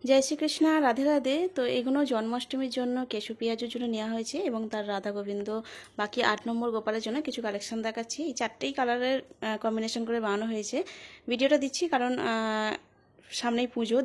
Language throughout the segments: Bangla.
জয় শ্রীকৃষ্ণ, রাধে রাধে। তো এগুলো জন্মাষ্টমীর জন্য কেশু পেঁয়াজের জন্য নেওয়া হয়েছে এবং তার রাধা গোবিন্দ বাকি 8 নম্বর গোপালের জন্য কিছু কালেকশন দেখাচ্ছি। এই 4টেই কালারের কম্বিনেশন করে বানানো হয়েছে। ভিডিওটা দিচ্ছি কারণ সামনেই পুজো,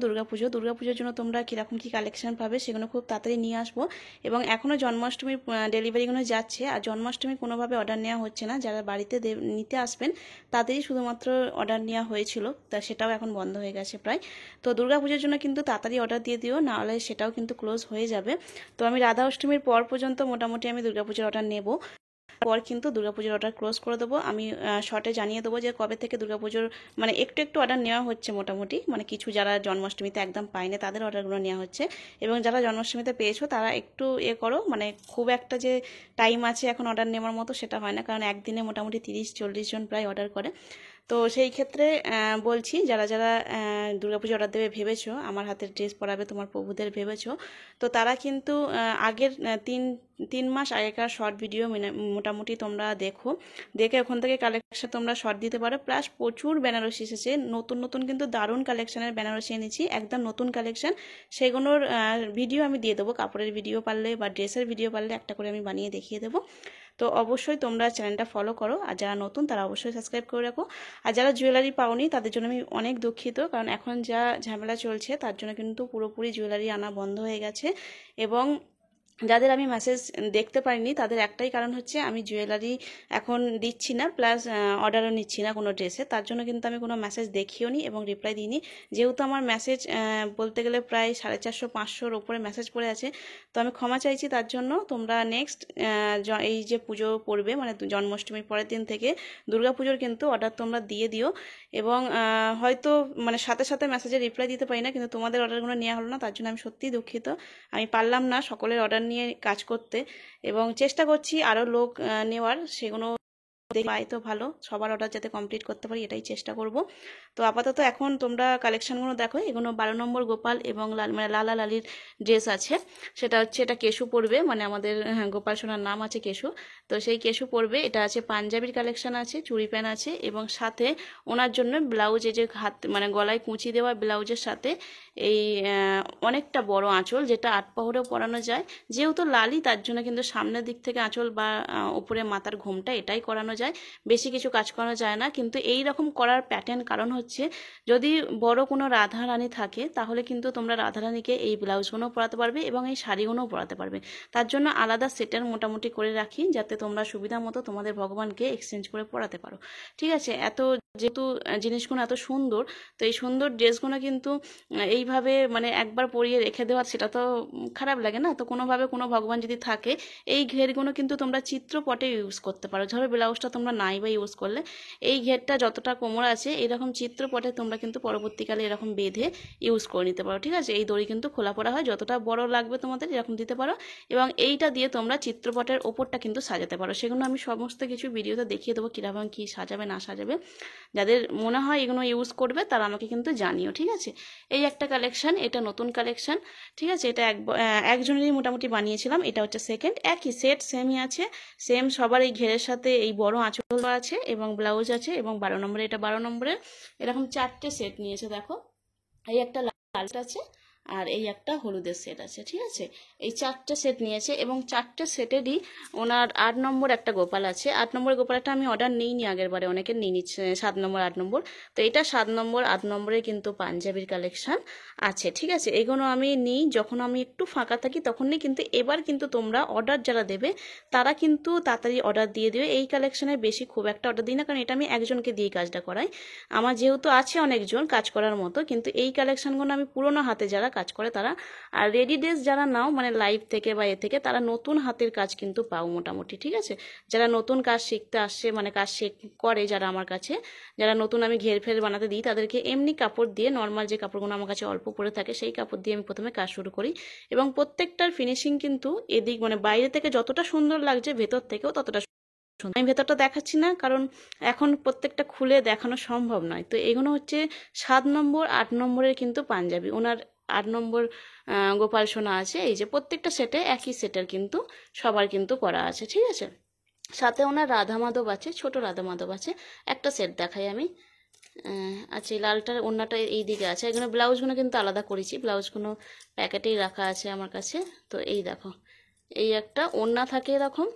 দুর্গাপুজোর জন্য তোমরা কীরকম কী কালেকশন পাবে সেগুলো খুব তাড়াতাড়ি নিয়ে আসবো। এবং এখনও জন্মাষ্টমীর ডেলিভারিগুলো যাচ্ছে, আর জন্মাষ্টমী কোনোভাবে অর্ডার নেওয়া হচ্ছে না। যারা বাড়িতে নিতে আসবেন তাদেরই শুধুমাত্র অর্ডার নেওয়া হয়েছিল, তা সেটাও এখন বন্ধ হয়ে গেছে প্রায়। তো দুর্গাপুজোর জন্য কিন্তু তাড়াতাড়ি অর্ডার দিয়ে দিও, নাহলে সেটাও কিন্তু ক্লোজ হয়ে যাবে। তো আমি রাধা অষ্টমীর পর পর্যন্ত মোটামুটি আমি দুর্গাপুজোর অর্ডার নেব, পর কিন্তু দুর্গাপুজোর অর্ডার ক্লোজ করে দেবো। আমি শর্টে জানিয়ে দেবো যে কবে থেকে দুর্গাপুজোর মানে একটু একটু অর্ডার নেওয়া হচ্ছে মোটামুটি, মানে কিছু যারা জন্মাষ্টমীতে একদম পায়নি তাদের অর্ডারগুলো নেওয়া হচ্ছে, এবং যারা জন্মাষ্টমীতে পেয়েছো তারা একটু করো, মানে খুব একটা যে টাইম আছে এখন অর্ডার নেওয়ার মতো সেটা হয় না, কারণ একদিনে মোটামুটি 30-40 জন প্রায় অর্ডার করে। তো সেই ক্ষেত্রে বলছি, যারা যারা দুর্গাপুজো অর্ডার দেবে ভেবেছো, আমার হাতের ড্রেস পরাবে তোমার প্রভুদের ভেবেছো, তো তারা কিন্তু আগের 3 মাস আগেকার শর্ট ভিডিও মোটামুটি তোমরা দেখে ওখান থেকে কালেকশন তোমরা শর্ট দিতে পারো। প্লাস প্রচুর বেনারসি এসেছে, নতুন নতুন কিন্তু দারুণ কালেকশনের বেনারসি এনেছি, একদম নতুন কালেকশন। সেগুলোর ভিডিও আমি দিয়ে দেবো, কাপড়ের ভিডিও পারলে বা ড্রেসের ভিডিও পারলে একটা করে আমি বানিয়ে দেখিয়ে দেবো। তো অবশ্যই তোমরা চ্যানেলটা ফলো করো, আর যারা নতুন তারা অবশ্যই সাবস্ক্রাইব করে রাখো। আর যারা জুয়েলারি পাওনি তাদের জন্য আমি অনেক দুঃখিত, কারণ এখন যা ঝামেলা চলছে তার জন্য কিন্তু পুরোপুরি জুয়েলারি আনা বন্ধ হয়ে গেছে। এবং যাদের আমি মেসেজ দেখতে পারিনি তাদের একটাই কারণ হচ্ছে আমি জুয়েলারি এখন দিচ্ছি না, প্লাস অর্ডারও নিচ্ছি না কোনো ড্রেসে, তার জন্য কিন্তু আমি কোনো মেসেজ দেখিও নি এবং রিপ্লাই দিইনি। যেহেতু আমার মেসেজ বলতে গেলে প্রায় 450-500-র ওপরে মেসেজ পড়ে আছে, তো আমি ক্ষমা চাইছি তার জন্য। তোমরা নেক্সট এই যে পুজো পড়বে মানে জন্মাষ্টমীর পরের দিন থেকে দুর্গাপুজোর কিন্তু অর্ডার তোমরা দিয়ে দিও। এবং হয়তো মানে সাথে সাথে মেসেজে রিপ্লাই দিতে পারি না, কিন্তু তোমাদের অর্ডারগুলো নেওয়া হলো না, তার জন্য আমি সত্যিই দুঃখিত। আমি পারলাম না সকলের অর্ডার নিয়ে কাজ করতে, এবং চেষ্টা করছি আরও লোক নেওয়ার, সেগুলো পাই তো ভালো, সবার অর্ডার যাতে কমপ্লিট করতে পারি এটাই চেষ্টা করব। তো আপাতত এখন তোমরা কালেকশনগুলো দেখো, এগুলো 12 নম্বর গোপাল এবং মানে লালা লালির ড্রেস আছে। সেটা হচ্ছে, এটা কেশু পরবে, মানে আমাদের গোপাল সোনার নাম আছে কেশু, তো সেই কেশু পরবে। এটা আছে পাঞ্জাবির কালেকশন আছে, চুড়ি প্যান্ট আছে, এবং সাথে ওনার জন্য ব্লাউজ, এই যে হাত মানে গলায় কুঁচি দেওয়া ব্লাউজের সাথে এই অনেকটা বড় আঁচল, যেটা 8 পাহরেও পরানো যায়। যেহেতু লালি তার জন্য কিন্তু সামনের দিক থেকে আঁচল বা উপরে মাথার ঘোমটা এটাই করানো যায়, বেশি কিছু কাজ করানো যায় না। কিন্তু এই রকম করার প্যাটার্ন কারণ হচ্ছে, যদি বড় কোনো রাধারানী থাকে তাহলে কিন্তু তোমরা রাধারানীকে এই ব্লাউজগুলো পরাতে পারবে এবং এই শাড়িগুলোও পরাতে পারবে। তার জন্য আলাদা সেটের মোটামুটি করে রাখি, যাতে তোমরা সুবিধা মতো তোমাদের ভগবানকে এক্সচেঞ্জ করে পরাতে পারো। ঠিক আছে, যেহেতু জিনিসগুলো এত সুন্দর, তো এই সুন্দর ড্রেসগুলো কিন্তু এইভাবে মানে একবার পরিয়ে রেখে দেওয়া সেটা তো খারাপ লাগে না। তো কোনোভাবে কোনো ভগবান যদি থাকে, এই ঘেরগুলো কিন্তু তোমরা চিত্রপটে ইউজ করতে পারো। ধরো ব্লাউজটা তোমরা নাই বা ইউজ করলে, এই ঘেরটা যতটা কোমর আছে এরকম চিত্রপটে তোমরা কিন্তু পরবর্তীকালে এরকম বেঁধে ইউজ করে নিতে পারো। ঠিক আছে, এই দড়ি কিন্তু খোলা পড়া হয়, যতটা বড় লাগবে তোমাদের এরকম দিতে পারো, এবং এইটা দিয়ে তোমরা চিত্রপটের ওপরটা কিন্তু সাজাতে পারো। সেগুলো আমি সমস্ত কিছু ভিডিওতে দেখিয়ে দেবো কীরকম কী সাজাবে না সাজাবে। যাদের মনে হয় এগুলো ইউজ করবে তারা আমাকে কিন্তু জানিও। ঠিক আছে, এই একটা কালেকশন, এটা নতুন কালেকশন। ঠিক আছে, এটা একজনেরই মোটামুটি বানিয়েছিলাম। এটা হচ্ছে সেকেন্ড, একই সেট সেমই আছে, সেম সবার এই ঘেরের সাথে এই বড় আঁচল আছে এবং ব্লাউজ আছে, এবং 12 নম্বরে, এটা 12 নম্বরে এরকম 4টে সেট নিয়েছে। দেখো, এই একটা লাল আছে, আর এই একটা হলুদের সেট আছে। ঠিক আছে, এই 4টে সেট নিয়েছে, এবং 4টে সেটেরই ওনার 8 নম্বর একটা গোপাল আছে। 8 নম্বর গোপালটা আমি অর্ডার নিইনি আগের বারে, অনেকে নিয়ে নিচ্ছে 7 নম্বর 8 নম্বর। তো এটা 7 নম্বর 8 নম্বরে কিন্তু পাঞ্জাবির কালেকশন আছে। ঠিক আছে, এগুলো আমি নিই যখন আমি একটু ফাঁকা থাকি তখনই, কিন্তু এবার কিন্তু তোমরা অর্ডার যারা দেবে তারা কিন্তু তাড়াতাড়ি অর্ডার দিয়ে দেবে। এই কালেকশনের বেশি খুব একটা অর্ডার দিই না, কারণ এটা আমি একজনকে দিয়ে কাজটা করাই। আমার যেহেতু আছে অনেকজন কাজ করার মতো, কিন্তু এই কালেকশনগুলো আমি পুরোনো হাতে যারা কাজ করে তারা, আর রেডি ড্রেস যারা নাও মানে লাইভ থেকে বা থেকে, তারা নতুন হাতের কাজ কিন্তু পাও মোটামুটি। ঠিক আছে, যারা নতুন কাজ শিখতে আসছে মানে কাজ করে যারা আমার কাছে, যারা নতুন আমি ঘের ফের বানাতে দিই তাদেরকে এমনি কাপড় দিয়ে, নর্মাল যে কাপড়গুলো আমার কাছে অল্প পরে থাকে সেই কাপড় দিয়ে আমি প্রথমে কাজ শুরু করি, এবং প্রত্যেকটার ফিনিশিং কিন্তু এদিক মানে বাইরে থেকে যতটা সুন্দর লাগছে ভেতর থেকেও ততটা। আমি ভেতরটা দেখাচ্ছি না কারণ এখন প্রত্যেকটা খুলে দেখানো সম্ভব নয়। তো এগুলো হচ্ছে 7 নম্বর 8 নম্বরের কিন্তু পাঞ্জাবি, ওনার 8 নম্বর গোপাল সোনা আছে। এই যে প্রত্যেকটা সেটে একই সেটের কিন্তু সবার কিন্তু করা আছে। ঠিক আছে, সাথে ওনার রাধা মাধব আছে, ছোট রাধা মাধব আছে। একটা সেট দেখাই আমি, আচ্ছা, এই লালটার ওড়নাটা এই দিকে আছে। এখানে ব্লাউজগুলো কিন্তু আলাদা করেছি, ব্লাউজগুলো প্যাকেটেই রাখা আছে আমার কাছে। তো এই দেখো, এই একটা ওড়না থাকে এরকম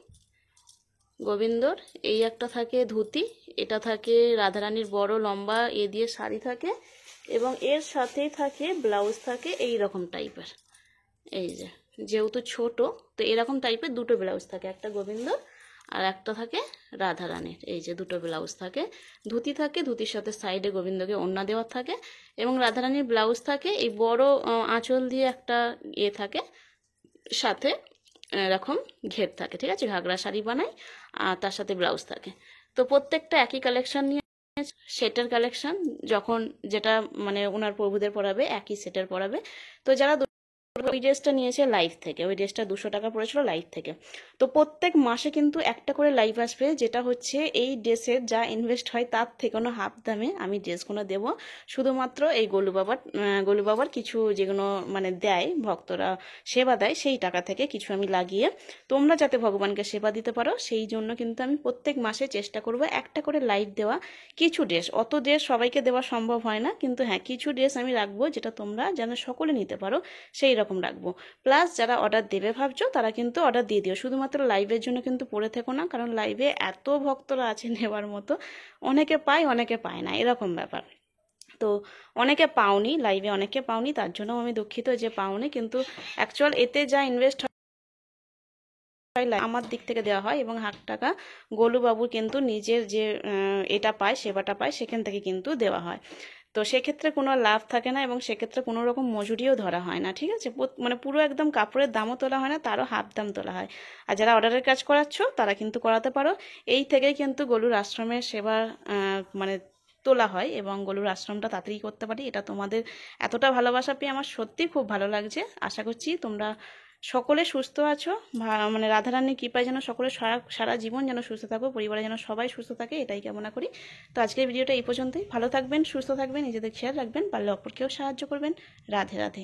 গোবিন্দর, এই একটা থাকে ধুতি, এটা থাকে রাধারানীর বড় লম্বা দিয়ে শাড়ি থাকে, এবং এর সাথেই থাকে ব্লাউজ থাকে এই রকম টাইপের। এই যে, যেহেতু ছোট, তো এরকম টাইপের দুটো ব্লাউজ থাকে, একটা গোবিন্দর আর একটা থাকে রাধারানীর। এই যে দুটো ব্লাউজ থাকে, ধুতি থাকে, ধুতির সাথে সাইডে গোবিন্দকে ওড়না দেওয়া থাকে, এবং রাধারানীর ব্লাউজ থাকে এই বড় আঁচল দিয়ে একটা থাকে, সাথে এরকম ঘের থাকে, ঠিক আছে, ঘাগরা শাড়ি বানাই আর তার সাথে ব্লাউজ থাকে। তো প্রত্যেকটা একই কালেকশন নিয়ে, সেটের কালেকশন, যখন যেটা মানে ওনার প্রভুদের পরাবে একই সেটের পরাবে। তো যারা ওই ড্রেসটা নিয়েছে লাইভ থেকে, ওই ড্রেসটা 200 টাকা পড়েছিল লাইভ থেকে। তো প্রত্যেক মাসে কিন্তু একটা করে লাইভ আসবে, যেটা হচ্ছে এই ড্রেসের যা ইনভেস্ট হয় তার থেকেও হাফ দামে আমি ড্রেসগুলো দেবো। শুধুমাত্র এই গোলু বাবার কিছু যেগুলো মানে দেয় ভক্তরা, সেবা দেয়, সেই টাকা থেকে কিছু আমি লাগিয়ে তোমরা যাতে ভগবানকে সেবা দিতে পারো সেই জন্য কিন্তু আমি প্রত্যেক মাসে চেষ্টা করব একটা করে লাইভ দেওয়া। কিছু ড্রেস, অত ড্রেস সবাইকে দেওয়া সম্ভব হয় না, কিন্তু হ্যাঁ কিছু ড্রেস আমি রাখবো যেটা তোমরা যেন সকলে নিতে পারো সেই রকম রাখবো। প্লাস যারা অর্ডার দেবে ভাবছো তারা কিন্তু অর্ডার দিয়ে দিও, শুধুমাত্র লাইভের জন্য কিন্তু পড়ে থেকো না, কারণ লাইভে এত ভক্তরা আছে নেওয়ার মতো, অনেকে পায় অনেকে পায় না, এরকম ব্যাপার। তো অনেকে পাওনি লাইভে, অনেকে পাওনি, তার জন্য আমি দুঃখিত যে পাওনি, কিন্তু অ্যাকচুয়াল এতে যা ইনভেস্ট আমার দিক থেকে দেওয়া হয়, এবং হাফ টাকা গোলুবাবু কিন্তু নিজের যে এটা পায়, সেবাটা পায়, সেখান থেকে কিন্তু দেওয়া হয়। তো সেক্ষেত্রে কোনো লাভ থাকে না, এবং সেক্ষেত্রে কোনো রকম মজুরিও ধরা হয় না, ঠিক আছে, মানে পুরো একদম কাপড়ের দামও তোলা হয় না, তারও হাফ দাম তোলা হয়। আর যারা অর্ডারের কাজ করাচ্ছ তারা কিন্তু করাতে পারো, এই থেকেই কিন্তু গলুর আশ্রমের সেবার মানে তোলা হয়, এবং গলুর আশ্রমটা তাড়াতাড়ি করতে পারি। এটা তোমাদের এতটা ভালোবাসা পেয়ে আমার সত্যি খুব ভালো লাগছে। আশা করছি তোমরা সকলে সুস্থ আছো, মানে রাধারানীর কৃপায় যেন সকলে সারা জীবন যেন সুস্থ থাকো, পরিবারে যেন সবাই সুস্থ থাকে, এটাই কামনা করি। তো আজকের ভিডিওটা এই পর্যন্তই। ভালো থাকবেন, সুস্থ থাকবেন, নিজেদের খেয়াল রাখবেন, পারলে অপরকেও সাহায্য করবেন। রাধে রাধে।